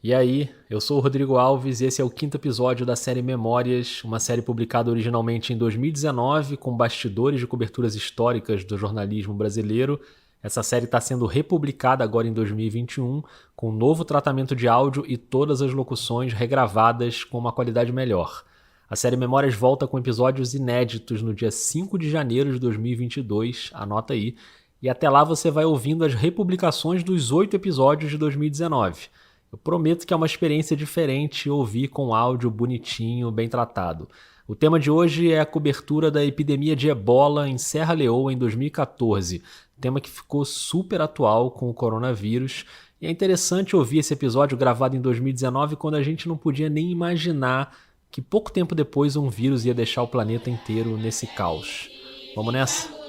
E aí, eu sou o Rodrigo Alves e esse é o 5º episódio da série Memórias, uma série publicada originalmente em 2019 com bastidores de coberturas históricas do jornalismo brasileiro. Essa série está sendo republicada agora em 2021 com um novo tratamento de áudio e todas as locuções regravadas com uma qualidade melhor. A série Memórias volta com episódios inéditos no dia 5 de janeiro de 2022, anota aí, e até lá você vai ouvindo as republicações dos 8 episódios de 2019. Eu prometo que é uma experiência diferente ouvir com áudio bonitinho, bem tratado. O tema de hoje é a cobertura da epidemia de Ebola em Serra Leoa em 2014, tema que ficou super atual com o coronavírus. E é interessante ouvir esse episódio gravado em 2019 quando a gente não podia nem imaginar que pouco tempo depois um vírus ia deixar o planeta inteiro nesse caos. Vamos nessa?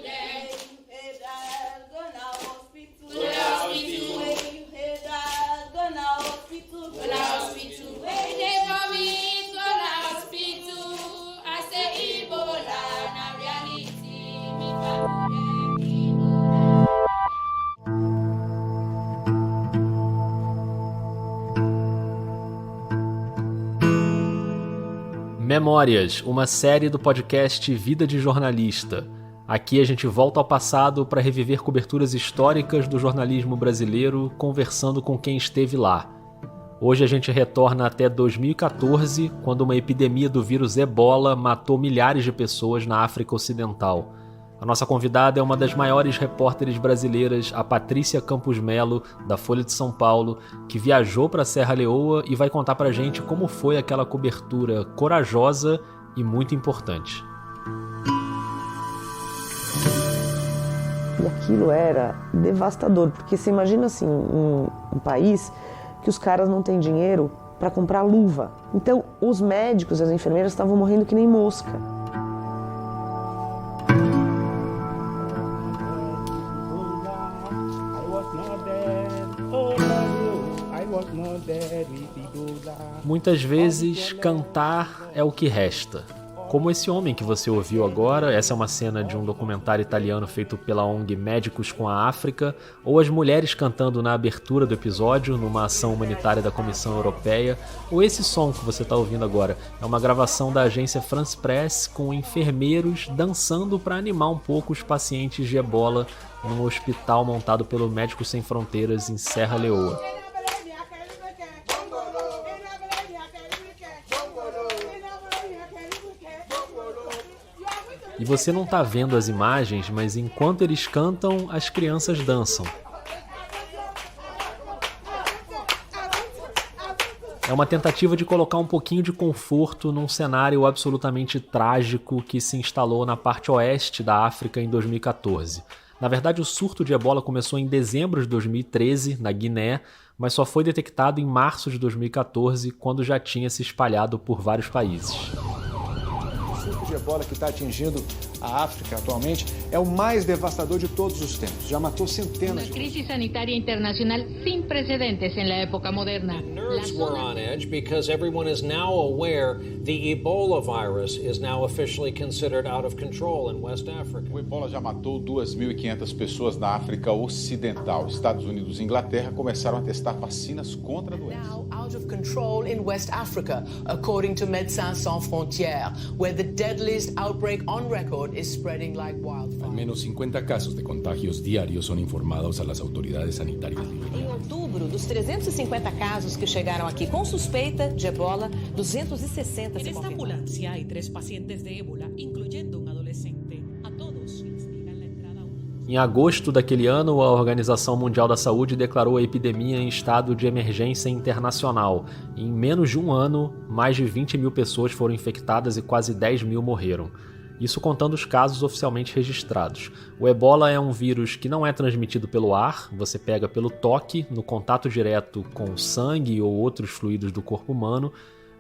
Memórias, uma série do podcast Vida de Jornalista. Aqui a gente volta ao passado para reviver coberturas históricas do jornalismo brasileiro, conversando com quem esteve lá. Hoje a gente retorna até 2014, quando uma epidemia do vírus Ebola matou milhares de pessoas na África Ocidental. A nossa convidada é uma das maiores repórteres brasileiras, a Patrícia Campos Melo, da Folha de São Paulo, que viajou para Serra Leoa e vai contar pra gente como foi aquela cobertura corajosa e muito importante. E aquilo era devastador, porque você imagina assim, um país que os caras não têm dinheiro para comprar luva. Então, os médicos e as enfermeiras estavam morrendo que nem mosca. Muitas vezes, cantar é o que resta. Como esse homem que você ouviu agora, essa é uma cena de um documentário italiano feito pela ONG Médicos com a África, ou as mulheres cantando na abertura do episódio, numa ação humanitária da Comissão Europeia, ou esse som que você está ouvindo agora. É uma gravação da agência France Press com enfermeiros dançando para animar um pouco os pacientes de Ebola num hospital montado pelo Médicos Sem Fronteiras em Serra Leoa. E você não está vendo as imagens, mas enquanto eles cantam, as crianças dançam. É uma tentativa de colocar um pouquinho de conforto num cenário absolutamente trágico que se instalou na parte oeste da África em 2014. Na verdade, o surto de Ebola começou em dezembro de 2013, na Guiné, mas só foi detectado em março de 2014, quando já tinha se espalhado por vários países. O surto de Ebola que está atingindo a África atualmente é o mais devastador de todos os tempos. Já matou centenas de... Uma crise sanitária internacional sem precedentes na época moderna. Nerves were on edge because everyone is now aware the Ebola virus is now officially considered out of control in West Africa. O Ebola já matou 2.500 pessoas na África Ocidental. Estados Unidos e Inglaterra começaram a testar vacinas contra a doença. Now out of control in West Africa, according to Médecins Sans Frontières, where the deadliest outbreak on record is spreading like wildfire. Al menos 50 casos de contagios diarios son informados a las autoridades sanitarias liberianas. Em outubro, dos 350 casos que chegaram aqui com suspeita de Ebola, 260 se confirmaram. En esta ambulancia hay 3 pacientes de ébola, incluyendo un adolescente. A todos les niegan la entrada. Em agosto daquele ano, a Organização Mundial da Saúde declarou a epidemia em estado de emergência internacional. Em menos de um ano, mais de 20 mil pessoas foram infectadas e quase 10 mil morreram. Isso contando os casos oficialmente registrados. O Ebola é um vírus que não é transmitido pelo ar, você pega pelo toque, no contato direto com sangue ou outros fluidos do corpo humano.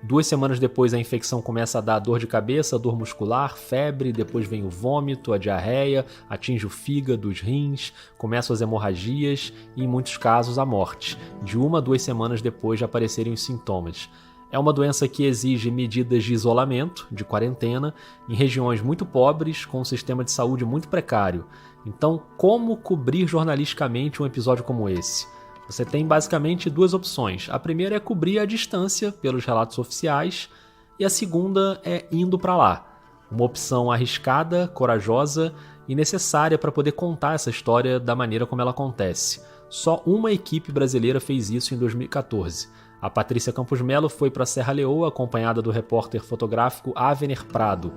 2 semanas depois a infecção começa a dar dor de cabeça, dor muscular, febre, depois vem o vômito, a diarreia, atinge o fígado, os rins, começam as hemorragias e, em muitos casos, a morte, de 1 a 2 semanas depois de aparecerem os sintomas. É uma doença que exige medidas de isolamento, de quarentena, em regiões muito pobres, com um sistema de saúde muito precário. Então, como cobrir jornalisticamente um episódio como esse? Você tem basicamente duas opções. A primeira é cobrir a distância pelos relatos oficiais e a segunda é indo para lá. Uma opção arriscada, corajosa e necessária para poder contar essa história da maneira como ela acontece. Só uma equipe brasileira fez isso em 2014. A Patrícia Campos Melo foi para Serra Leoa, acompanhada do repórter fotográfico Avener Prado.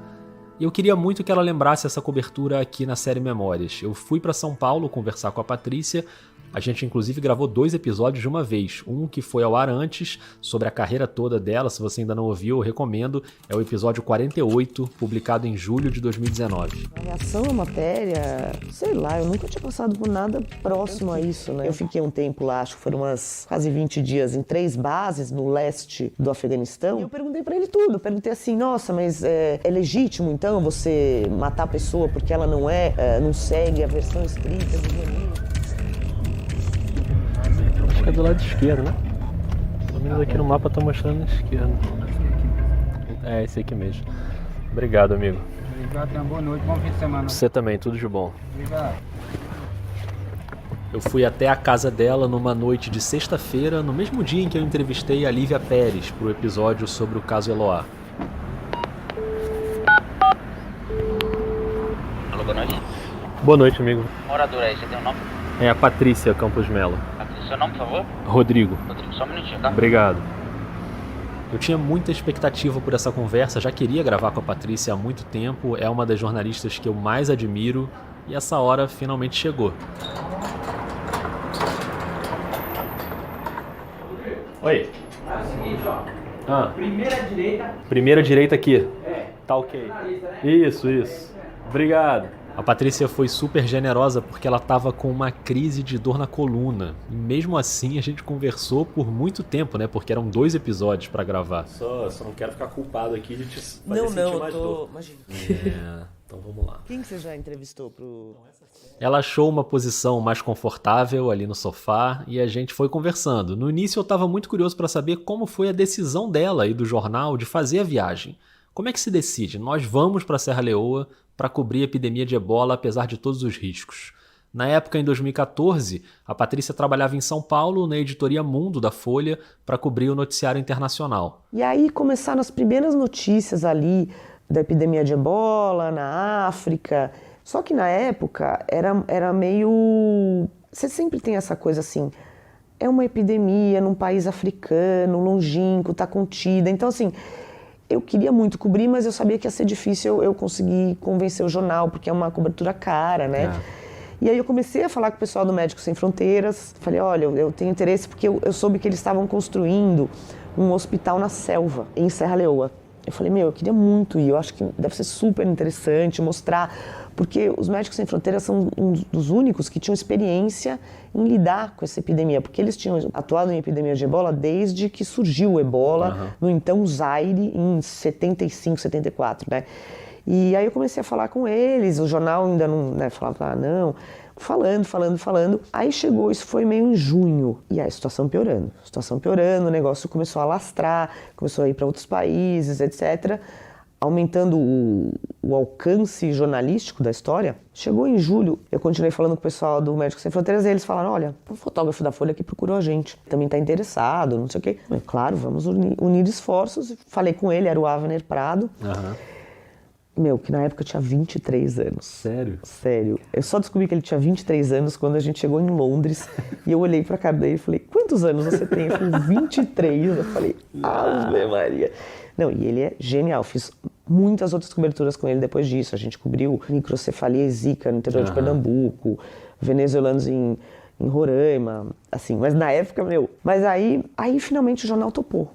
E eu queria muito que ela lembrasse essa cobertura aqui na série Memórias. Eu fui para São Paulo conversar com a Patrícia. A gente inclusive gravou 2 episódios de uma vez. Um que foi ao ar antes, sobre a carreira toda dela. Se você ainda não ouviu, eu recomendo. É o episódio 48, publicado em julho de 2019. A reação à matéria, sei lá, eu nunca tinha passado por nada próximo a isso, né? Eu fiquei um tempo lá, acho que foram umas quase 20 dias, em 3 bases no leste do Afeganistão. E eu perguntei pra ele tudo. Eu perguntei assim, nossa, mas é legítimo então você matar a pessoa porque ela não segue a versão escrita do jornalista? Acho que é do lado esquerdo, né? Pelo menos aqui no mapa tá mostrando a esquerda. É, esse aqui mesmo. Obrigado, amigo. Obrigado, tenha uma boa noite, bom fim de semana. Você também, tudo de bom. Obrigado. Eu fui até a casa dela numa noite de sexta-feira, no mesmo dia em que eu entrevistei a Lívia Pérez pro episódio sobre o caso Eloá. Alô, boa noite. Boa noite, amigo. Morador aí, você tem um nome? É a Patrícia Campos Melo. Seu nome, por favor? Rodrigo. Rodrigo, só um minutinho, tá? Obrigado. Eu tinha muita expectativa por essa conversa, já queria gravar com a Patrícia há muito tempo, é uma das jornalistas que eu mais admiro e essa hora finalmente chegou. Oi. É o seguinte, ó. Primeira direita. Primeira direita aqui. É. Tá ok. Isso. Obrigado. A Patrícia foi super generosa porque ela estava com uma crise de dor na coluna. E mesmo assim a gente conversou por muito tempo, né? Porque eram 2 episódios para gravar. Só não quero ficar culpado aqui de te fazer sentir mais dor. Imagina. Então vamos lá. Quem que você já entrevistou pro... Ela achou uma posição mais confortável ali no sofá e a gente foi conversando. No início eu estava muito curioso para saber como foi a decisão dela e do jornal de fazer a viagem. Como é que se decide? Nós vamos para Serra Leoa para cobrir a epidemia de ebola, apesar de todos os riscos. Na época, em 2014, a Patrícia trabalhava em São Paulo, na editoria Mundo da Folha, para cobrir o noticiário internacional. E aí começaram as primeiras notícias ali da epidemia de ebola na África. Só que na época era meio... Você sempre tem essa coisa assim, é uma epidemia num país africano, longínquo, tá contida. Então assim... Eu queria muito cobrir, mas eu sabia que ia ser difícil eu conseguir convencer o jornal, porque é uma cobertura cara, né? É. E aí eu comecei a falar com o pessoal do Médicos Sem Fronteiras. Falei, olha, eu tenho interesse porque eu soube que eles estavam construindo um hospital na selva, em Serra Leoa. Eu falei, eu queria muito ir, eu acho que deve ser super interessante mostrar, porque os Médicos Sem Fronteiras são um dos únicos que tinham experiência em lidar com essa epidemia, porque eles tinham atuado em epidemia de ebola desde que surgiu o ebola, no então Zaire, em 75, 74, né? E aí eu comecei a falar com eles, o jornal ainda não, né, falava, não... Falando. Aí chegou, isso foi meio em junho, e aí a situação piorando, o negócio começou a alastrar, começou a ir para outros países, etc., aumentando o alcance jornalístico da história. Chegou em julho, eu continuei falando com o pessoal do Médicos Sem Fronteiras e eles falaram, olha, o fotógrafo da Folha que procurou a gente, também está interessado, não sei o quê. Eu, claro, vamos unir esforços. Falei com ele, era o Avener Prado. Que na época eu tinha 23 anos. Sério? Sério. Eu só descobri que ele tinha 23 anos quando a gente chegou em Londres. E eu olhei pra cara dele e falei, quantos anos você tem? Ele falou, 23. Eu falei, Ave Maria. Não, e ele é genial. Fiz muitas outras coberturas com ele depois disso. A gente cobriu microcefalia e zika no interior de Pernambuco, venezuelanos em Roraima, assim. Mas na época, Mas aí finalmente o jornal topou.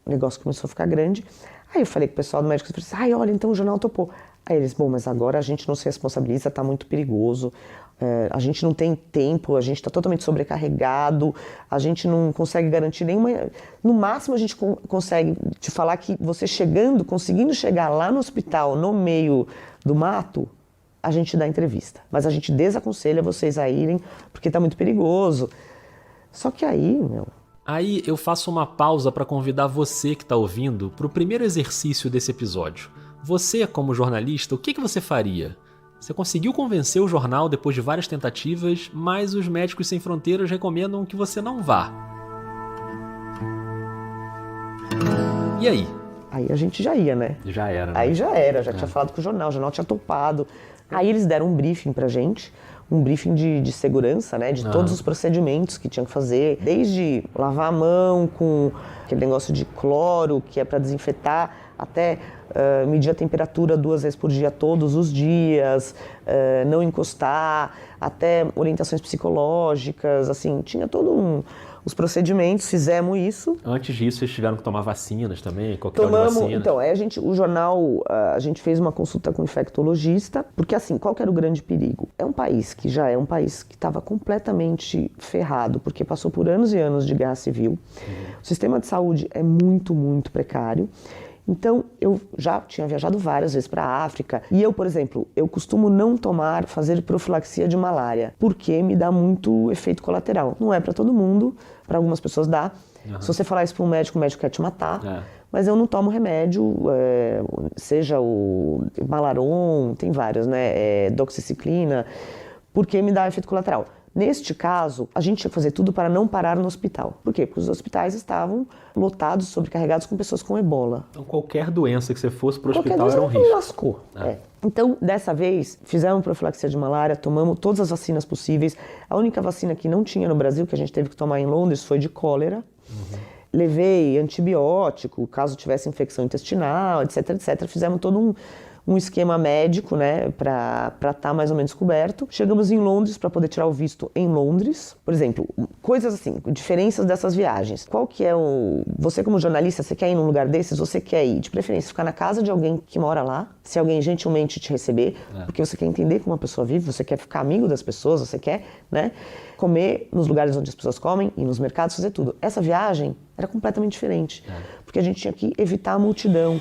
O negócio começou a ficar grande. Aí eu falei com o pessoal do Médicos, olha, então o jornal topou. Aí eles, mas agora a gente não se responsabiliza, tá muito perigoso, a gente não tem tempo, a gente tá totalmente sobrecarregado, a gente não consegue garantir nenhuma... No máximo a gente consegue te falar que você conseguindo chegar lá no hospital, no meio do mato, a gente dá entrevista. Mas a gente desaconselha vocês a irem, porque tá muito perigoso. Só que aí, Aí eu faço uma pausa para convidar você que está ouvindo para o primeiro exercício desse episódio. Você, como jornalista, o que você faria? Você conseguiu convencer o jornal depois de várias tentativas, mas os Médicos Sem Fronteiras recomendam que você não vá. E aí? Aí a gente já ia, né? Já era, né? Aí já era, já tinha falado com o jornal tinha topado. Aí eles deram um briefing pra gente, um briefing de segurança, né? De todos os procedimentos que tinham que fazer, desde lavar a mão com aquele negócio de cloro, que é pra desinfetar, até medir a temperatura 2 vezes por dia, todos os dias, não encostar, até orientações psicológicas, assim, tinha todo os procedimentos, fizemos isso. Antes disso, vocês tiveram que tomar vacinas também? Qualquer vacina? Então, aí o jornal, a gente fez uma consulta com um infectologista, porque assim, qual que era o grande perigo? É um país que já é um país que estava completamente ferrado, porque passou por anos e anos de guerra civil. O sistema de saúde é muito, muito precário. Então, eu já tinha viajado várias vezes para a África e eu, por exemplo, eu costumo não fazer profilaxia de malária, porque me dá muito efeito colateral. Não é para todo mundo, para algumas pessoas dá. Se você falar isso para um médico, o médico quer te matar. Mas eu não tomo remédio, seja o Malaron, tem vários, né? Doxiciclina, porque me dá efeito colateral. Neste caso, a gente tinha que fazer tudo para não parar no hospital. Por quê? Porque os hospitais estavam lotados, sobrecarregados com pessoas com ebola. Então qualquer doença que você fosse para o hospital era um risco. Lascou. Então, dessa vez, fizemos profilaxia de malária, tomamos todas as vacinas possíveis. A única vacina que não tinha no Brasil, que a gente teve que tomar em Londres, foi de cólera. Levei antibiótico, caso tivesse infecção intestinal, etc, etc. Fizemos todo um esquema médico, né, para estar mais ou menos coberto. Chegamos em Londres para poder tirar o visto em Londres. Por exemplo, coisas assim, diferenças dessas viagens. Qual que é você como jornalista, você quer ir num lugar desses? Você quer ir, de preferência, ficar na casa de alguém que mora lá, se alguém gentilmente te receber, porque você quer entender como a pessoa vive, você quer ficar amigo das pessoas, você quer, né, comer nos lugares onde as pessoas comem, ir nos mercados, fazer tudo. Essa viagem era completamente diferente, porque a gente tinha que evitar a multidão.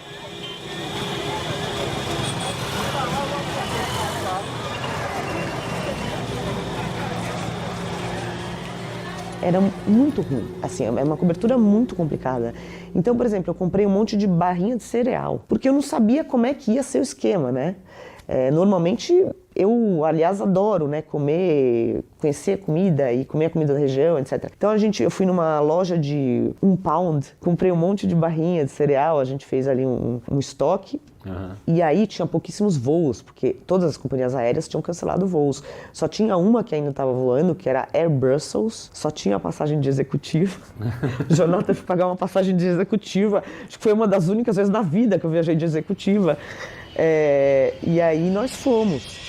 Era muito ruim, assim, é uma cobertura muito complicada. Então, por exemplo, eu comprei um monte de barrinha de cereal, porque eu não sabia como é que ia ser o esquema, né? Normalmente, eu, aliás, adoro, né, conhecer a comida e comer a comida da região, etc. Então, eu fui numa loja de 1 pound, comprei um monte de barrinha de cereal, a gente fez ali um estoque. E aí tinha pouquíssimos voos, porque todas as companhias aéreas tinham cancelado voos. Só tinha uma que ainda estava voando, que era Air Brussels, só tinha passagem de executiva. O jornal teve que pagar uma passagem de executiva. Acho que foi uma das únicas vezes na vida que eu viajei de executiva. E aí nós fomos.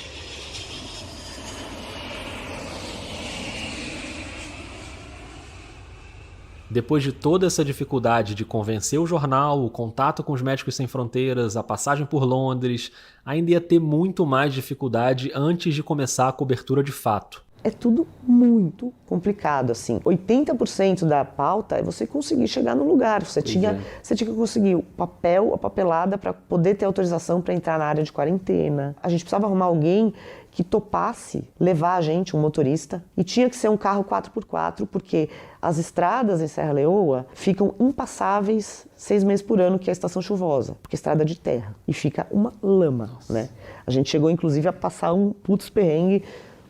Depois de toda essa dificuldade de convencer o jornal, o contato com os Médicos Sem Fronteiras, a passagem por Londres, ainda ia ter muito mais dificuldade antes de começar a cobertura de fato. É tudo muito complicado, assim. 80% da pauta é você conseguir chegar no lugar. Você tinha que conseguir a papelada para poder ter autorização para entrar na área de quarentena. A gente precisava arrumar alguém que topasse levar a gente, um motorista, e tinha que ser um carro 4x4, porque as estradas em Serra Leoa ficam impassáveis 6 meses por ano, que é a estação chuvosa, porque é estrada de terra, e fica uma lama, né? A gente chegou, inclusive, a passar um putz perrengue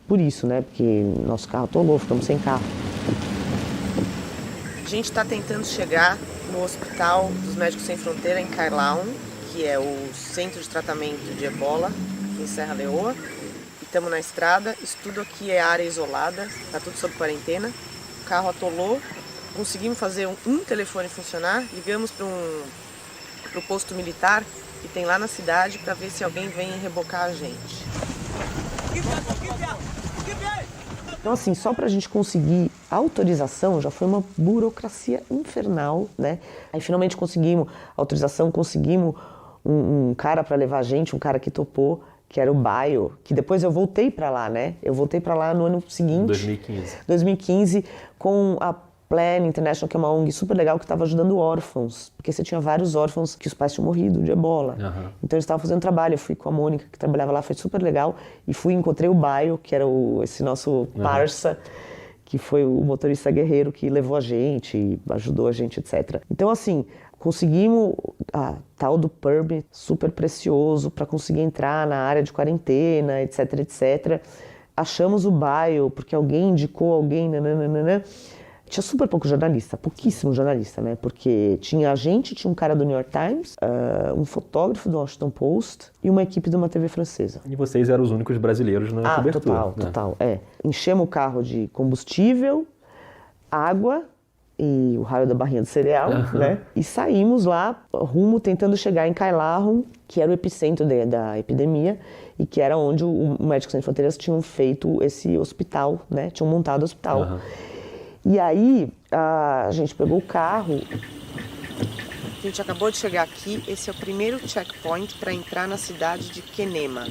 por isso, né? Porque nosso carro atolou, ficamos sem carro. A gente está tentando chegar no Hospital dos Médicos Sem Fronteira, em Kailahun, que é o centro de tratamento de ebola, aqui em Serra Leoa. Estamos na estrada, isso tudo aqui é área isolada, está tudo sob quarentena. O carro atolou, conseguimos fazer um telefone funcionar, ligamos para o posto militar que tem lá na cidade para ver se alguém vem rebocar a gente. Então, assim, só para a gente conseguir a autorização já foi uma burocracia infernal, né? Aí finalmente conseguimos a autorização, conseguimos um cara para levar a gente, um cara que topou, que era o Baio, que depois eu voltei para lá, né? Eu voltei para lá no ano seguinte. 2015, com a Plan International, que é uma ONG super legal, que estava ajudando órfãos, porque você tinha vários órfãos que os pais tinham morrido de ebola. Então eles estavam fazendo trabalho, eu fui com a Mônica, que trabalhava lá, foi super legal, e encontrei o Baio, que era esse nosso parça, que foi o motorista guerreiro que levou a gente, ajudou a gente, etc. Então, assim, conseguimos a tal do permit super precioso para conseguir entrar na área de quarentena, etc, etc. Achamos o bairro, porque alguém indicou alguém, nananana. Tinha super pouco jornalista, pouquíssimo jornalista, né? Porque tinha a gente, tinha um cara do New York Times, um fotógrafo do Washington Post e uma equipe de uma TV francesa. E vocês eram os únicos brasileiros na cobertura. Total. Enchemos o carro de combustível, água e o raio da barrinha de cereal, né? E saímos lá, rumo, tentando chegar em Kailahun, que era o epicentro da epidemia e que era onde o Médicos Sem Fronteiras tinham feito esse hospital, né? Tinham montado o hospital. E aí, a gente pegou o carro. A gente acabou de chegar aqui. Esse é o primeiro checkpoint para entrar na cidade de Kenema.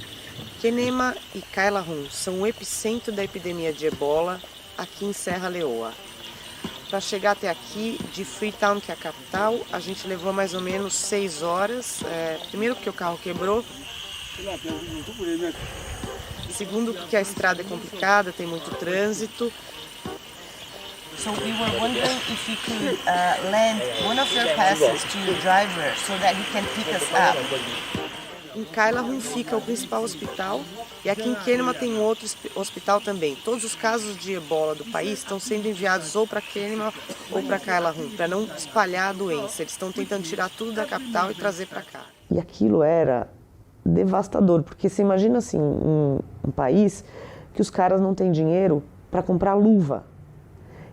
Kenema e Kailahun são o epicentro da epidemia de ebola aqui em Serra Leoa. Para chegar até aqui, de Freetown, que é a capital, a gente levou mais ou menos 6 horas. Primeiro porque o carro quebrou. Segundo porque a estrada é complicada, tem muito trânsito. So we were wondering if you could lend one of your passes to your driver so that he can pick us up. Em Kailahun fica o principal hospital e aqui em Kenema tem um outro hospital também. Todos os casos de ebola do país estão sendo enviados ou para Kenema ou para Kailahun, para não espalhar a doença. Eles estão tentando tirar tudo da capital e trazer para cá. E aquilo era devastador, porque você imagina assim, um país que os caras não têm dinheiro para comprar luva.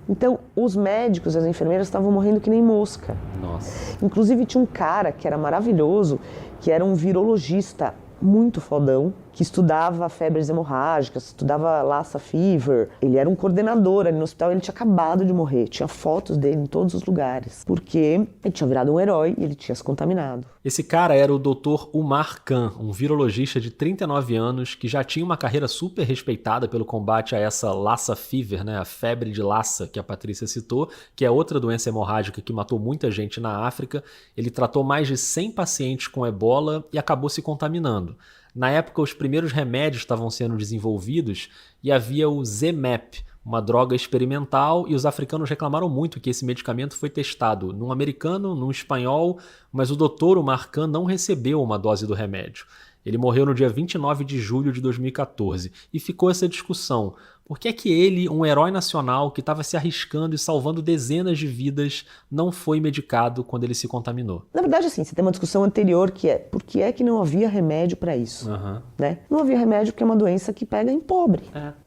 Então, os médicos e as enfermeiras estavam morrendo que nem mosca. Nossa. Inclusive, tinha um cara que era maravilhoso, que era um virologista muito fodão, que estudava febres hemorrágicas, estudava Lassa Fever. Ele era um coordenador ali no hospital, ele tinha acabado de morrer. Tinha fotos dele em todos os lugares, porque ele tinha virado um herói e ele tinha se contaminado. Esse cara era o Dr. Umar Khan, um virologista de 39 anos que já tinha uma carreira super respeitada pelo combate a essa Lassa Fever, né, a febre de Lassa que a Patrícia citou, que é outra doença hemorrágica que matou muita gente na África. Ele tratou mais de 100 pacientes com ebola e acabou se contaminando. Na época, os primeiros remédios estavam sendo desenvolvidos e havia o ZMapp, uma droga experimental, e os africanos reclamaram muito que esse medicamento foi testado num americano, num espanhol, mas o Dr. Umar Khan não recebeu uma dose do remédio. Ele morreu no dia 29 de julho de 2014 e ficou essa discussão. Por que é que ele, um herói nacional que estava se arriscando e salvando dezenas de vidas, não foi medicado quando ele se contaminou? Na verdade, assim, você tem uma discussão anterior que é por que é que não havia remédio para isso? Né? Não havia remédio porque é uma doença que pega em pobre.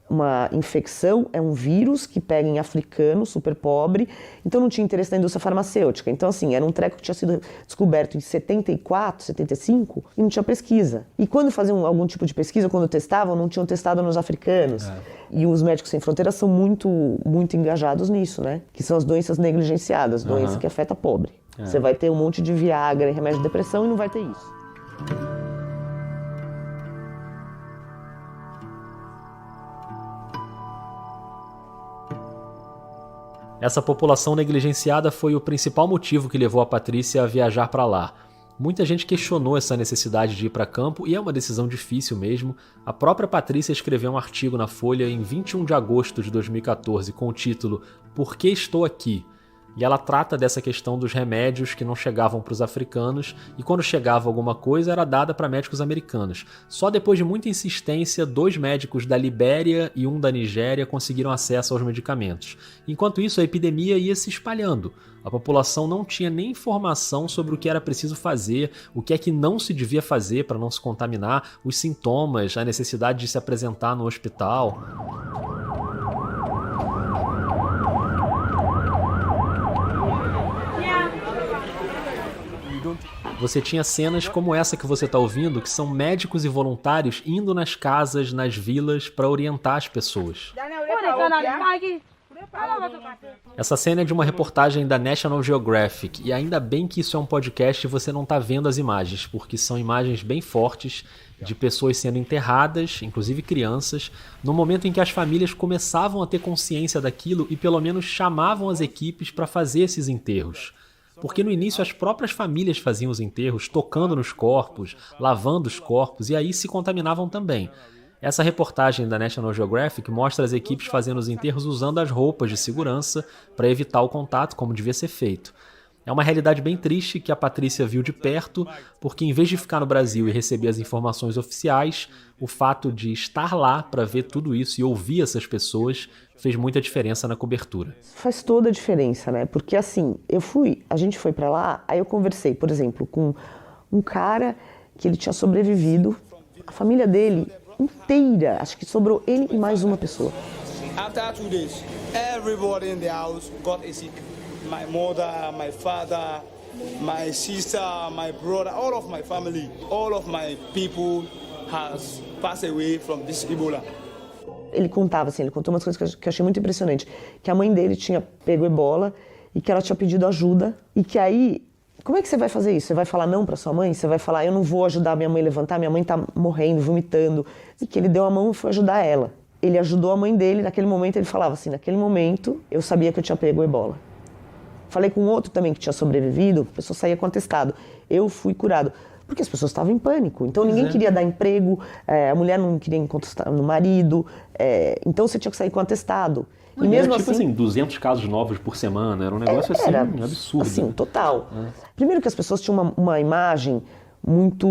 Uma infecção é um vírus que pega em africano, super pobre, então não tinha interesse na indústria farmacêutica. Então, assim, era um treco que tinha sido descoberto em 74, 75 e não tinha pesquisa. E quando faziam algum tipo de pesquisa, quando testavam, não tinham testado nos africanos. E os Médicos Sem Fronteiras são muito engajados nisso, né? Que são as doenças negligenciadas, doença que afeta pobre. Você vai ter um monte de Viagra e remédio de depressão e não vai ter isso. Essa população negligenciada foi o principal motivo que levou a Patrícia a viajar para lá. Muita gente questionou essa necessidade de ir para campo e é uma decisão difícil mesmo. A própria Patrícia escreveu um artigo na Folha em 21 de agosto de 2014 com o título Por que estou aqui? E ela trata dessa questão dos remédios que não chegavam para os africanos e quando chegava alguma coisa era dada para médicos americanos. Só depois de muita insistência, 2 médicos da Libéria e 1 da Nigéria conseguiram acesso aos medicamentos. Enquanto isso, a epidemia ia se espalhando. A população não tinha nem informação sobre o que era preciso fazer, o que é que não se devia fazer para não se contaminar, os sintomas, a necessidade de se apresentar no hospital. Você tinha cenas como essa que você está ouvindo, que são médicos e voluntários indo nas casas, nas vilas, para orientar as pessoas. Essa cena é de uma reportagem da National Geographic, e ainda bem que isso é um podcast e você não está vendo as imagens, porque são imagens bem fortes de pessoas sendo enterradas, inclusive crianças, no momento em que as famílias começavam a ter consciência daquilo e pelo menos chamavam as equipes para fazer esses enterros. Porque no início as próprias famílias faziam os enterros, tocando nos corpos, lavando os corpos, e aí se contaminavam também. Essa reportagem da National Geographic mostra as equipes fazendo os enterros usando as roupas de segurança para evitar o contato, como devia ser feito. É uma realidade bem triste que a Patrícia viu de perto, porque em vez de ficar no Brasil e receber as informações oficiais, o fato de estar lá para ver tudo isso e ouvir essas pessoas fez muita diferença na cobertura. Faz toda a diferença, né? Porque assim, a gente foi para lá, aí eu conversei, por exemplo, com um cara que ele tinha sobrevivido, a família dele inteira, acho que sobrou ele e mais uma pessoa. After 2 days, everybody in the house got sick. My mother, my father, my sister, my brother, all of my family, all of my people has passed away from this Ebola. Ele contou umas coisas que eu achei muito impressionante, que a mãe dele tinha pego ebola e que ela tinha pedido ajuda e que aí, como é que você vai fazer isso? Você vai falar não para sua mãe? Você vai falar, eu não vou ajudar minha mãe a levantar, minha mãe tá morrendo, vomitando. E que ele deu a mão e foi ajudar ela. Ele ajudou a mãe dele, naquele momento ele falava assim, naquele momento eu sabia que eu tinha pego ebola. Falei com outro também que tinha sobrevivido, a pessoa saía com atestado. Eu fui curado. Porque as pessoas estavam em pânico. Então ninguém queria dar emprego, a mulher não queria encostar no marido, então você tinha que sair com atestado. E mesmo era tipo assim, 200 casos novos por semana, era um negócio assim, absurdo. Assim, total. Primeiro que as pessoas tinham uma imagem muito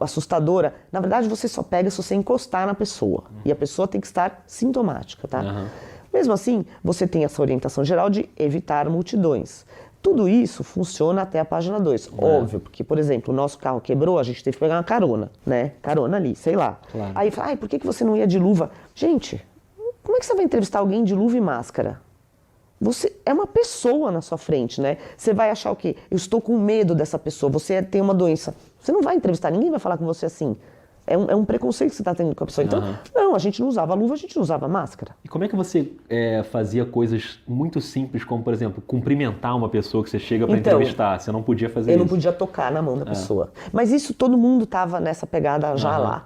assustadora. Na verdade, você só pega se você encostar na pessoa. E a pessoa tem que estar sintomática, tá? Mesmo assim, você tem essa orientação geral de evitar multidões. Tudo isso funciona até a página 2. Óbvio, porque, por exemplo, o nosso carro quebrou, a gente teve que pegar uma carona, né? Carona ali, sei lá. Claro. Aí fala, por que você não ia de luva? Gente, como é que você vai entrevistar alguém de luva e máscara? Você é uma pessoa na sua frente, né? Você vai achar o quê? Eu estou com medo dessa pessoa, você tem uma doença. Você não vai entrevistar, ninguém vai falar com você assim. É um preconceito que você está tendo com a pessoa. Então, não, a gente não usava luva, a gente não usava máscara. E como é que você fazia coisas muito simples, como, por exemplo, cumprimentar uma pessoa que você chega para entrevistar? Você não podia fazer isso? Eu não podia tocar na mão da pessoa. Mas isso, todo mundo estava nessa pegada já lá.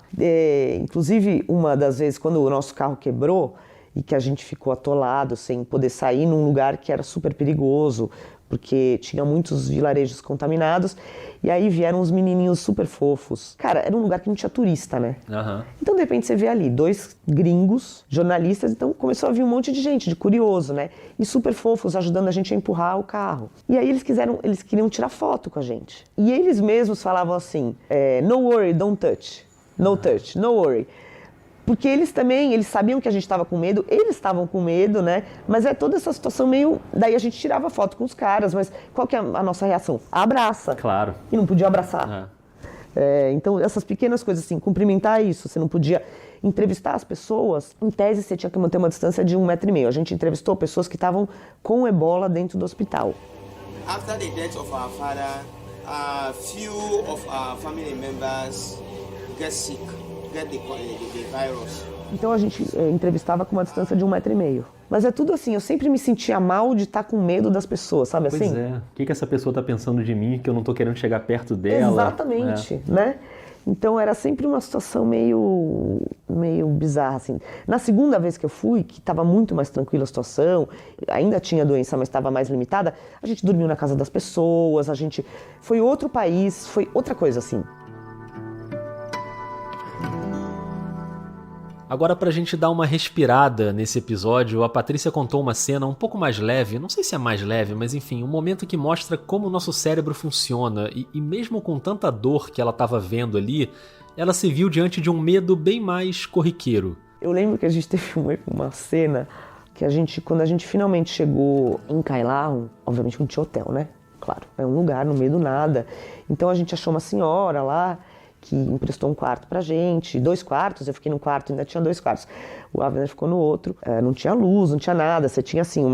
Inclusive, uma das vezes, quando o nosso carro quebrou e que a gente ficou atolado, sem poder sair num lugar que era super perigoso, porque tinha muitos vilarejos contaminados, e aí vieram uns menininhos super fofos. Cara, era um lugar que não tinha turista, né? Então, de repente, você vê ali 2 gringos, jornalistas, então começou a vir um monte de gente, de curioso, né? E super fofos, ajudando a gente a empurrar o carro. E aí eles queriam tirar foto com a gente. E eles mesmos falavam assim, no worry, don't touch. No touch, no worry. Porque eles sabiam que a gente estava com medo, eles estavam com medo, né? Mas toda essa situação meio... Daí a gente tirava foto com os caras, mas qual que é a nossa reação? Abraça. Claro. E não podia abraçar. Então, essas pequenas coisas assim, cumprimentar isso, você não podia entrevistar as pessoas. Em tese, você tinha que manter uma distância de 1,5 metro. A gente entrevistou pessoas que estavam com ebola dentro do hospital. After the death of our father, a few of our family members get sick. Get the virus. Então a gente entrevistava com uma distância de 1,5 metro. Mas é tudo assim, eu sempre me sentia mal de estar com medo das pessoas, sabe assim? Pois é. O que essa pessoa está pensando de mim, que eu não estou querendo chegar perto dela? Exatamente, né? Então era sempre uma situação meio bizarra, assim. Na segunda vez que eu fui, que estava muito mais tranquila a situação, ainda tinha doença, mas estava mais limitada, a gente dormiu na casa das pessoas, foi outro país, foi outra coisa, assim. Agora, pra gente dar uma respirada nesse episódio, a Patrícia contou uma cena um pouco mais leve, não sei se é mais leve, mas enfim, um momento que mostra como o nosso cérebro funciona e mesmo com tanta dor que ela estava vendo ali, ela se viu diante de um medo bem mais corriqueiro. Eu lembro que a gente teve uma cena que quando a gente finalmente chegou em Kailaon, obviamente não tinha hotel, né? Claro, é um lugar no meio do nada. Então a gente achou uma senhora lá, que emprestou um quarto pra gente, 2 quartos, eu fiquei num quarto, ainda tinha 2 quartos. O Avner ficou no outro, não tinha luz, não tinha nada, você tinha assim um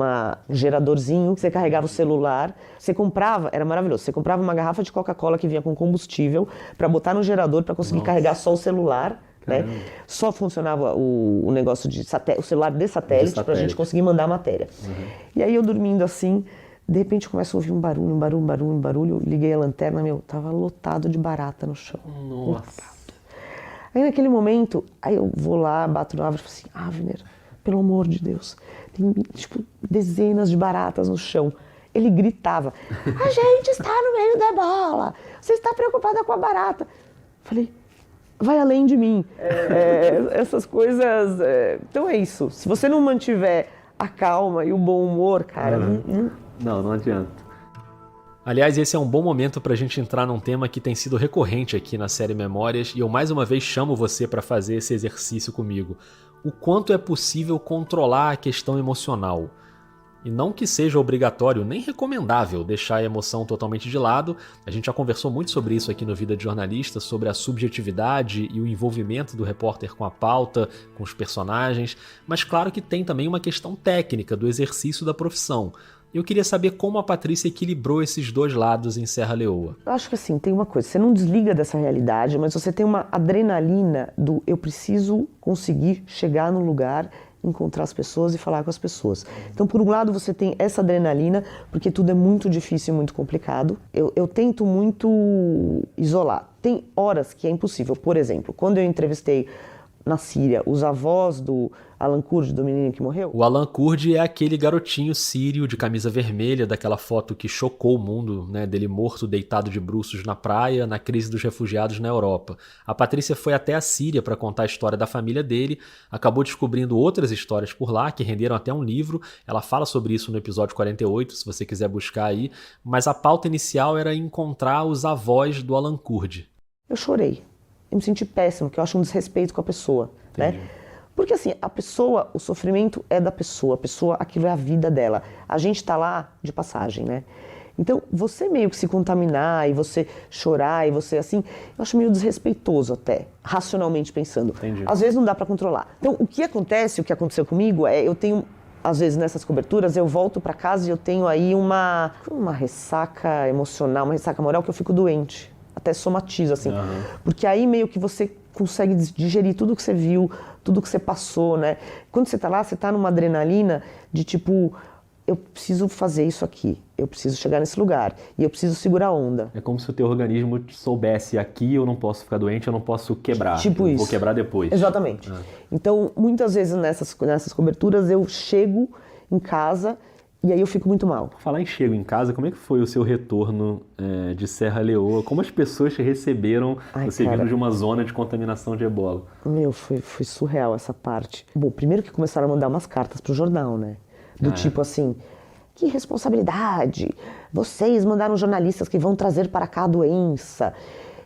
geradorzinho, você carregava o celular, você comprava, era maravilhoso, você comprava uma garrafa de Coca-Cola que vinha com combustível pra botar no gerador pra conseguir carregar só o celular, né? Só funcionava o negócio de o celular de satélite pra gente conseguir mandar a matéria. E aí eu dormindo assim, de repente começa a ouvir um barulho, liguei a lanterna, tava lotado de barata no chão. Nossa. Lotado. Aí naquele momento, aí eu vou lá, bato no Avner e falo assim, Avner, pelo amor de Deus, tem dezenas de baratas no chão. Ele gritava, a gente está no meio da bola, você está preocupada com a barata. Falei, vai além de mim. Essas coisas... Então é isso. Se você não mantiver a calma e o bom humor, cara... Não adianta. Aliás, esse é um bom momento para a gente entrar num tema que tem sido recorrente aqui na série Memórias, e eu mais uma vez chamo você para fazer esse exercício comigo. O quanto é possível controlar a questão emocional. E não que seja obrigatório nem recomendável deixar a emoção totalmente de lado. A gente já conversou muito sobre isso aqui no Vida de Jornalista, sobre a subjetividade e o envolvimento do repórter com a pauta, com os personagens, mas claro que tem também uma questão técnica do exercício da profissão. Eu queria saber como a Patrícia equilibrou esses dois lados em Serra Leoa. Eu acho que assim, tem uma coisa, você não desliga dessa realidade, mas você tem uma adrenalina do eu preciso conseguir chegar no lugar, encontrar as pessoas e falar com as pessoas. Então, por um lado, você tem essa adrenalina, porque tudo é muito difícil e muito complicado. Eu tento muito isolar. Tem horas que é impossível. Por exemplo, quando eu entrevistei na Síria os avós do Alan Kurdi, do menino que morreu. O Alan Kurdi é aquele garotinho sírio de camisa vermelha, daquela foto que chocou o mundo, né, dele morto, deitado de bruços na praia, na crise dos refugiados na Europa. A Patrícia foi até a Síria para contar a história da família dele, acabou descobrindo outras histórias por lá, que renderam até um livro. Ela fala sobre isso no episódio 48, se você quiser buscar aí, mas a pauta inicial era encontrar os avós do Alan Kurdi. Eu chorei. Eu me senti péssimo, que eu acho um desrespeito com a pessoa, né? Porque assim, a pessoa, o sofrimento é da pessoa, a pessoa, aquilo é a vida dela. A gente tá lá de passagem, né? Então, você meio que se contaminar e você chorar e você assim, eu acho meio desrespeitoso até, racionalmente pensando. Entendi. Às vezes não dá pra controlar. Então, o que aconteceu comigo é, eu tenho, às vezes nessas coberturas, eu volto pra casa e eu tenho aí uma ressaca emocional, uma ressaca moral que eu fico doente. Até somatizo, assim. Porque aí meio que você consegue digerir tudo que você viu, tudo que você passou, né? Quando você tá lá, você tá numa adrenalina de tipo, eu preciso fazer isso aqui, eu preciso chegar nesse lugar, e eu preciso segurar a onda. É como se o teu organismo soubesse, aqui eu não posso ficar doente, eu não posso quebrar. Tipo isso. Vou quebrar depois. Exatamente. Então, muitas vezes nessas coberturas, eu chego em casa e aí eu fico muito mal. Falar em chego em casa, como é que foi o seu retorno de Serra Leoa? Como as pessoas te receberam, você vindo de uma zona de contaminação de ebola? Meu, foi surreal essa parte. Bom, primeiro que começaram a mandar umas cartas pro jornal, né? Do tipo assim, que responsabilidade, vocês mandaram jornalistas que vão trazer para cá a doença.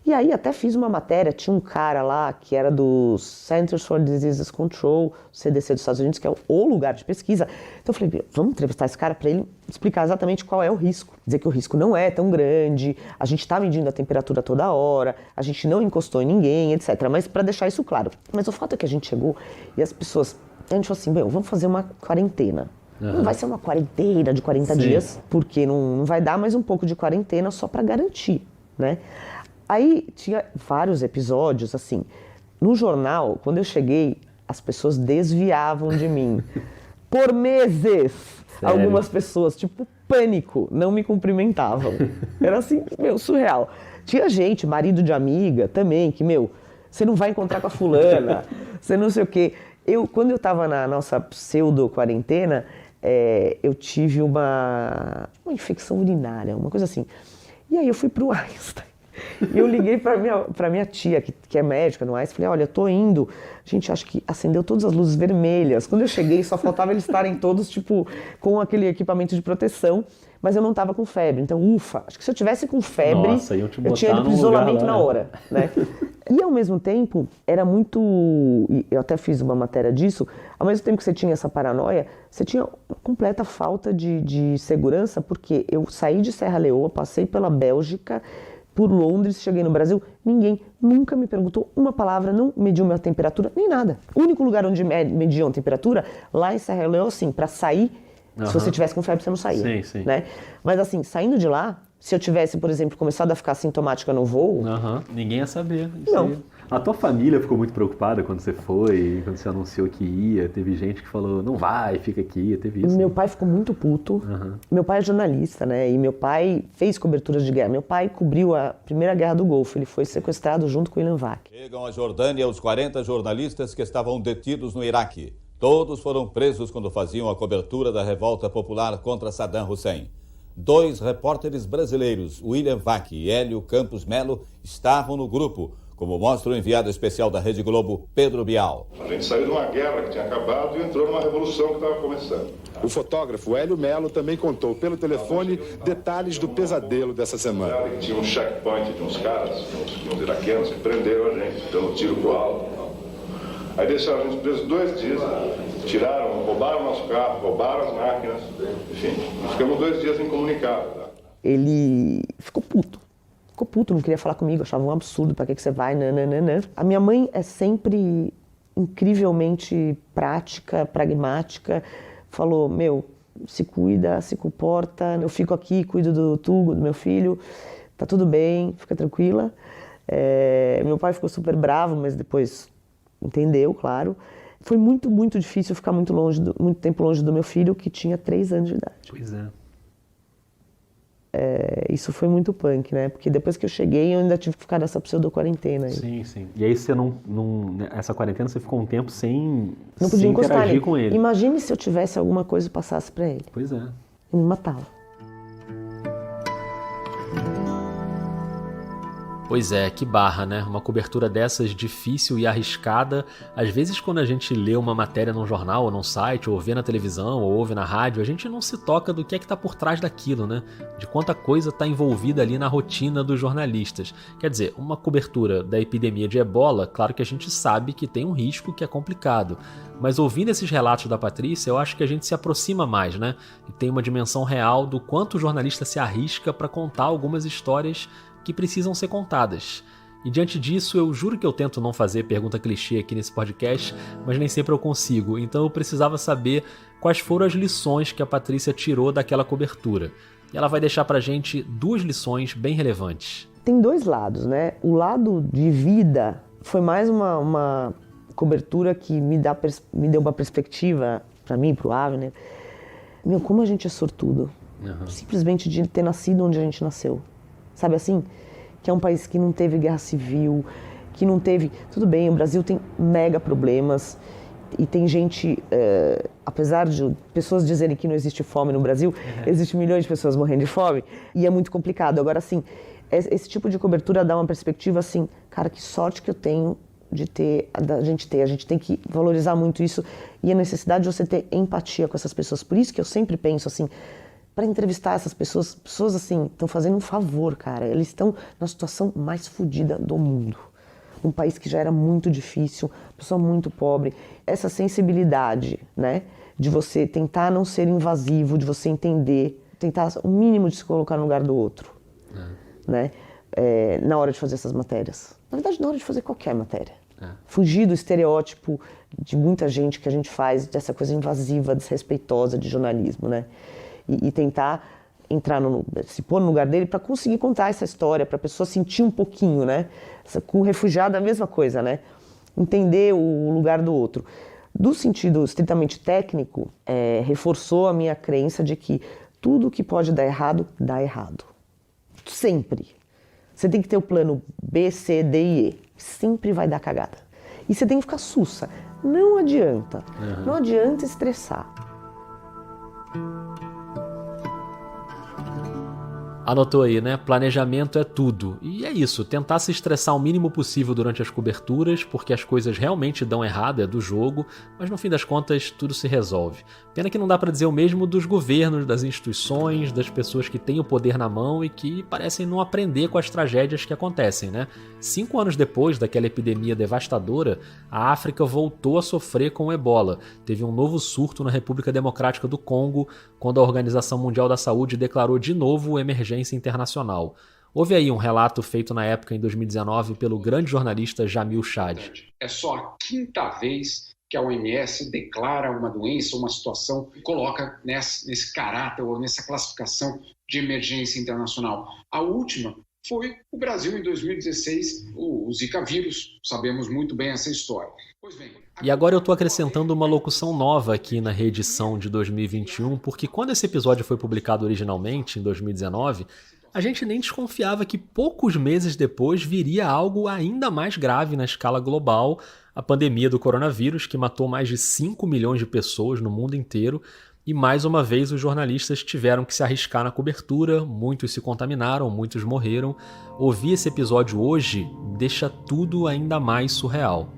E aí até fiz uma matéria, tinha um cara lá que era do Centers for Disease Control, CDC dos Estados Unidos, que é o lugar de pesquisa. Então eu falei, vamos entrevistar esse cara para ele explicar exatamente qual é o risco. Dizer que o risco não é tão grande, a gente está medindo a temperatura toda hora, a gente não encostou em ninguém, etc. Mas para deixar isso claro. Mas o fato é que a gente chegou e as pessoas, a gente falou assim, vamos fazer uma quarentena. Não vai ser uma quarentena de 40 dias, porque não vai dar mais um pouco de quarentena só para garantir, né? Aí tinha vários episódios, assim, no jornal, quando eu cheguei, as pessoas desviavam de mim. Por meses, algumas pessoas, tipo, pânico, não me cumprimentavam. Era assim, surreal. Tinha gente, marido de amiga também, que, você não vai encontrar com a fulana, você não sei o quê. Quando eu tava na nossa pseudo-quarentena, eu tive uma infecção urinária, uma coisa assim. E aí eu fui pro Einstein. E eu liguei pra minha tia, que é médica no Einstein, falei, olha, eu tô indo. Gente, acho que acendeu todas as luzes vermelhas. Quando eu cheguei, só faltava eles estarem todos, tipo, com aquele equipamento de proteção, mas eu não tava com febre. Então, ufa, acho que se eu tivesse com febre, eu tinha ido pro isolamento na hora, né? E ao mesmo tempo, era muito, eu até fiz uma matéria disso, ao mesmo tempo que você tinha essa paranoia, você tinha uma completa falta de segurança, porque eu saí de Serra Leoa, passei pela Bélgica, por Londres, cheguei no Brasil, ninguém nunca me perguntou uma palavra, não mediu minha temperatura, nem nada. O único lugar onde mediam a temperatura, lá em Serra Leoa, assim, pra sair, se você tivesse com febre, você não saía. Sim. Né? Mas assim, saindo de lá, se eu tivesse, por exemplo, começado a ficar sintomática no voo... Ninguém ia saber. Não. A tua família ficou muito preocupada quando você foi, quando você anunciou que ia? Teve gente que falou, não vai, fica aqui, teve isso? Meu pai ficou muito puto. Meu pai é jornalista, né? E meu pai fez coberturas de guerra. Meu pai cobriu a Primeira Guerra do Golfo. Ele foi sequestrado junto com o William Vac. Chegam à Jordânia os 40 jornalistas que estavam detidos no Iraque. Todos foram presos quando faziam a cobertura da revolta popular contra Saddam Hussein. 2 repórteres brasileiros, William Vac e Hélio Campos Melo, estavam no grupo, como mostra o enviado especial da Rede Globo, Pedro Bial. A gente saiu de uma guerra que tinha acabado e entrou numa revolução que estava começando. O fotógrafo Hélio Melo também contou pelo telefone detalhes do pesadelo dessa semana. Tinha um checkpoint de uns caras, uns iraquianos, que prenderam a gente, dando tiro pro alto. Aí deixaram a gente preso 2 dias, tiraram, roubaram nosso carro, roubaram as máquinas, enfim, ficamos 2 dias incomunicados. Ele ficou puto, não queria falar comigo, achava um absurdo, pra que você vai, nananana. A minha mãe é sempre incrivelmente prática, pragmática, falou, se cuida, se comporta, eu fico aqui, cuido do Tugo, do meu filho, tá tudo bem, fica tranquila. Meu pai ficou super bravo, mas depois entendeu, claro. Foi muito, muito difícil ficar muito tempo longe do meu filho, que tinha 3 anos de idade. Pois é. Isso foi muito punk, né? Porque depois que eu cheguei, eu ainda tive que ficar nessa pseudo-quarentena. Sim, sim. E aí você essa quarentena você ficou um tempo sem podia encostar interagir com ele. Imagine se eu tivesse alguma coisa e passasse pra ele. Pois é. Ele me matava. Pois é, que barra, né? Uma cobertura dessas difícil e arriscada. Às vezes, quando a gente lê uma matéria num jornal ou num site, ou vê na televisão, ou ouve na rádio, a gente não se toca do que é que tá por trás daquilo, né? De quanta coisa tá envolvida ali na rotina dos jornalistas. Quer dizer, uma cobertura da epidemia de ebola, claro que a gente sabe que tem um risco que é complicado. Mas ouvindo esses relatos da Patrícia, eu acho que a gente se aproxima mais, né? E tem uma dimensão real do quanto o jornalista se arrisca para contar algumas histórias que precisam ser contadas. E diante disso, eu juro que eu tento não fazer pergunta clichê aqui nesse podcast, mas nem sempre eu consigo. Então eu precisava saber quais foram as lições que a Patrícia tirou daquela cobertura. E ela vai deixar pra gente 2 lições bem relevantes. Tem 2 lados, né? O lado de vida foi mais uma cobertura que me deu uma perspectiva, pra mim, pro Avner. Como a gente é sortudo. Uhum. Simplesmente de ter nascido onde a gente nasceu. Sabe assim? Que é um país que não teve guerra civil, que não teve... Tudo bem, o Brasil tem mega problemas e tem gente... apesar de pessoas dizerem que não existe fome no Brasil, existem milhões de pessoas morrendo de fome e é muito complicado. Agora, assim, esse tipo de cobertura dá uma perspectiva assim, cara, que sorte que eu tenho a gente tem que valorizar muito isso e a necessidade de você ter empatia com essas pessoas. Por isso que eu sempre penso assim... Para entrevistar essas pessoas assim, estão fazendo um favor, cara. Eles estão na situação mais fodida do mundo. Um país que já era muito difícil, pessoa muito pobre. Essa sensibilidade, né, de você tentar não ser invasivo, de você entender, tentar o mínimo de se colocar no lugar do outro, né, na hora de fazer essas matérias. Na verdade, na hora de fazer qualquer matéria. Fugir do estereótipo de muita gente que a gente faz, dessa coisa invasiva, desrespeitosa de jornalismo, né? E tentar se pôr no lugar dele para conseguir contar essa história, para a pessoa sentir um pouquinho, né? Com o refugiado é a mesma coisa, né? Entender o lugar do outro. Do sentido estritamente técnico, reforçou a minha crença de que tudo que pode dar errado, dá errado. Sempre. Você tem que ter o plano B, C, D e E. Sempre vai dar cagada. E você tem que ficar sussa. Não adianta. Não adianta estressar. Anotou aí, né? Planejamento é tudo. E é isso, tentar se estressar o mínimo possível durante as coberturas, porque as coisas realmente dão errado, é do jogo, mas no fim das contas tudo se resolve. Pena que não dá pra dizer o mesmo dos governos, das instituições, das pessoas que têm o poder na mão e que parecem não aprender com as tragédias que acontecem, né? 5 anos depois daquela epidemia devastadora, a África voltou a sofrer com o ebola. Teve um novo surto na República Democrática do Congo, quando a Organização Mundial da Saúde declarou de novo emergência internacional. Houve aí um relato feito na época, em 2019, pelo grande jornalista Jamil Chad. É só a 5ª vez que a OMS declara uma doença, uma situação, e coloca nesse caráter ou nessa classificação de emergência internacional. A última foi o Brasil em 2016, o Zika vírus. Sabemos muito bem essa história. Pois bem, e agora eu estou acrescentando uma locução nova aqui na reedição de 2021, porque quando esse episódio foi publicado originalmente, em 2019, a gente nem desconfiava que poucos meses depois viria algo ainda mais grave na escala global, a pandemia do coronavírus, que matou mais de 5 milhões de pessoas no mundo inteiro. E mais uma vez os jornalistas tiveram que se arriscar na cobertura, muitos se contaminaram, muitos morreram. Ouvir esse episódio hoje deixa tudo ainda mais surreal.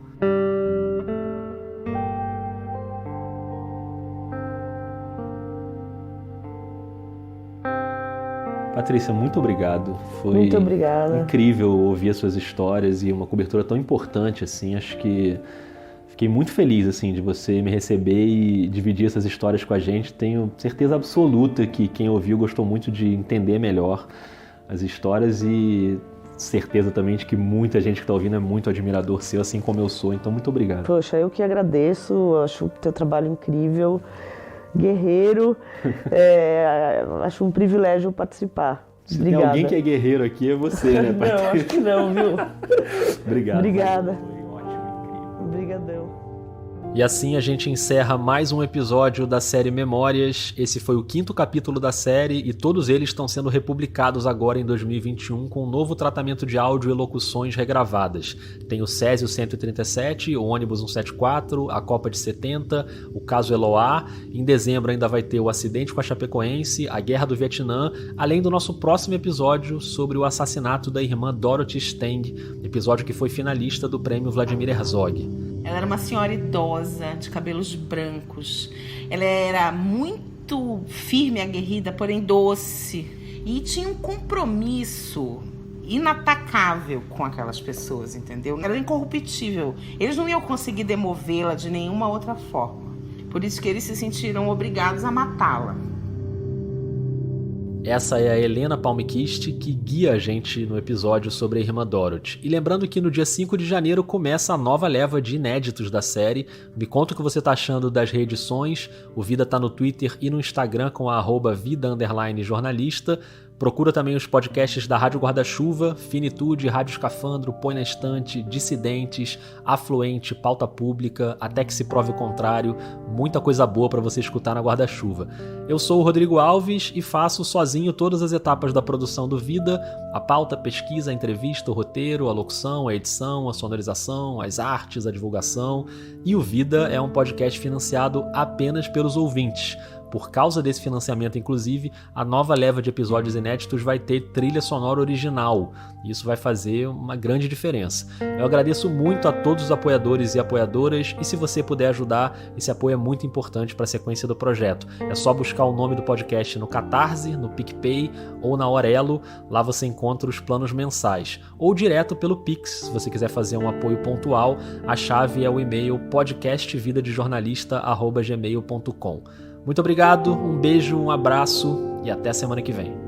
Patrícia, muito obrigado. Foi muito obrigada. Incrível ouvir as suas histórias e uma cobertura tão importante assim. Acho que fiquei muito feliz assim de você me receber e dividir essas histórias com a gente. Tenho certeza absoluta que quem ouviu gostou muito de entender melhor as histórias e certeza também de que muita gente que está ouvindo é muito admirador seu, assim como eu sou. Então, muito obrigado. Poxa, eu que agradeço. Acho o teu trabalho incrível. Guerreiro, acho um privilégio participar. Se Obrigada. tem alguém que é guerreiro aqui, é você, né, Patrícia? Não, acho que não, viu? Obrigado. Obrigada. Foi ótimo, incrível. Obrigadão. E assim a gente encerra mais um episódio da série Memórias. Esse foi o 5º capítulo da série e todos eles estão sendo republicados agora em 2021 com um novo tratamento de áudio e locuções regravadas. Tem o Césio 137, o Ônibus 174, a Copa de 70, o caso Eloá. Em dezembro ainda vai ter o acidente com a Chapecoense, a Guerra do Vietnã, além do nosso próximo episódio sobre o assassinato da irmã Dorothy Stang, episódio que foi finalista do prêmio Vladimir Herzog. Ela era uma senhora idosa, de cabelos brancos. Ela era muito firme, aguerrida, porém doce. E tinha um compromisso inatacável com aquelas pessoas, entendeu? Ela era incorruptível. Eles não iam conseguir demovê-la de nenhuma outra forma. Por isso que eles se sentiram obrigados a matá-la. Essa é a Helena Palmquist, que guia a gente no episódio sobre a irmã Dorothy. E lembrando que no dia 5 de janeiro começa a nova leva de inéditos da série. Me conta o que você tá achando das reedições. O Vida tá no Twitter e no Instagram com a @vida_jornalista. Procura também os podcasts da Rádio Guarda-Chuva, Finitude, Rádio Escafandro, Põe na Estante, Dissidentes, Afluente, Pauta Pública, Até que se prove o contrário. Muita coisa boa para você escutar na Guarda-Chuva. Eu sou o Rodrigo Alves e faço sozinho todas as etapas da produção do Vida: a pauta, a pesquisa, a entrevista, o roteiro, a locução, a edição, a sonorização, as artes, a divulgação. E o Vida é um podcast financiado apenas pelos ouvintes. Por causa desse financiamento, inclusive, a nova leva de episódios inéditos vai ter trilha sonora original. Isso vai fazer uma grande diferença. Eu agradeço muito a todos os apoiadores e apoiadoras, e se você puder ajudar, esse apoio é muito importante para a sequência do projeto. É só buscar o nome do podcast no Catarse, no PicPay ou na Aurelo. Lá você encontra os planos mensais. Ou direto pelo Pix, se você quiser fazer um apoio pontual. A chave é o e-mail podcastvidadejornalista@gmail.com. Muito obrigado, um beijo, um abraço e até semana que vem.